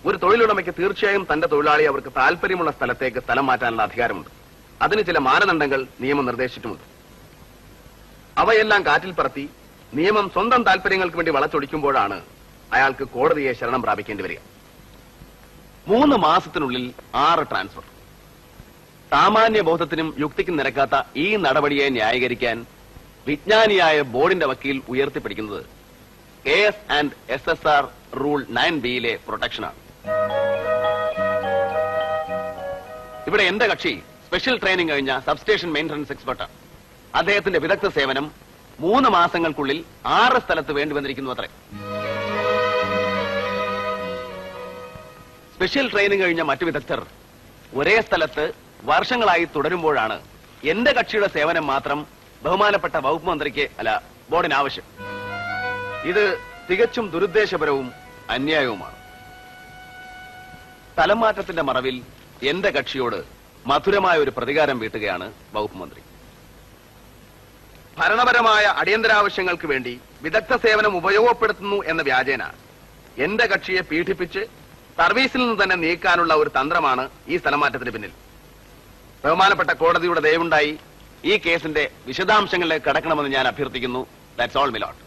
ഒരു തൊഴിലുടമയ്ക്ക് തീർച്ചയായും തന്റെ തൊഴിലാളി അവർക്ക് താല്പര്യമുള്ള സ്ഥലത്തേക്ക് സ്ഥലം മാറ്റാനുള്ള അധികാരമുണ്ട്. അതിന് ചില മാനദണ്ഡങ്ങൾ നിയമം നിർദ്ദേശിച്ചിട്ടുമുണ്ട്. അവയെല്ലാം കാറ്റിൽ പറത്തി നിയമം സ്വന്തം താല്പര്യങ്ങൾക്ക് വേണ്ടി വളച്ചൊടിക്കുമ്പോഴാണ് അയാൾക്ക് കോടതിയെ ശരണം പ്രാപിക്കേണ്ടി വരിക. 3 മാസത്തിനുള്ളിൽ 6 ട്രാൻസ്ഫർ. സാമാന്യ ബോധത്തിനും യുക്തിക്കും നിരക്കാത്ത ഈ നടപടിയെ ന്യായീകരിക്കാൻ വിജ്ഞാനിയായ ബോർഡിന്റെ വക്കീൽ ഉയർത്തിപ്പിടിക്കുന്നത് KS&SSR റൂൾ 9B പ്രൊട്ടക്ഷനാണ്. ഇവിടെ എന്റെ കക്ഷി സ്പെഷ്യൽ ട്രെയിനിങ് കഴിഞ്ഞ സബ്സ്റ്റേഷൻ മെയിന്റനൻസ് എക്സ്പെർട്ടാണ്. അദ്ദേഹത്തിന്റെ വിദഗ്ധ സേവനം 3 മാസങ്ങൾക്കുള്ളിൽ 6 സ്ഥലത്ത് വേണ്ടിവന്നിരിക്കുന്നു അത്രേ. സ്പെഷ്യൽ ട്രെയിനിങ് കഴിഞ്ഞ മറ്റു വിദഗ്ധർ ഒരേ സ്ഥലത്ത് വർഷങ്ങളായി തുടരുമ്പോഴാണ് എന്റെ കക്ഷിയുടെ സേവനം മാത്രം ബഹുമാനപ്പെട്ട വകുപ്പ് മന്ത്രിക്ക് ബോർഡിന് ആവശ്യം. ഇത് തികച്ചും ദുരുദ്ദേശപരവും അന്യായവുമാണ്. സ്ഥലം മാറ്റത്തിന്റെ മറവിൽ എന്റെ കക്ഷിയോട് മധുരമായ ഒരു പ്രതികാരം വീട്ടുകയാണ് വകുപ്പ് മന്ത്രി. ഭരണപരമായ അടിയന്തരാവശ്യങ്ങൾക്ക് വേണ്ടി വിദഗ്ധ സേവനം ഉപയോഗപ്പെടുത്തുന്നു എന്ന വ്യാജേന എന്റെ കക്ഷിയെ പീഡിപ്പിച്ച് സർവീസിൽ നിന്ന് തന്നെ നീക്കാനുള്ള ഒരു തന്ത്രമാണ് ഈ സ്ഥലമാറ്റത്തിന് പിന്നിൽ. ബഹുമാനപ്പെട്ട കോടതിയുടെ ദയവുണ്ടായി ഈ കേസിന്റെ വിശദാംശങ്ങളിലേക്ക് കടക്കണമെന്ന് ഞാൻ അഭ്യർത്ഥിക്കുന്നു. That's all, my Lord.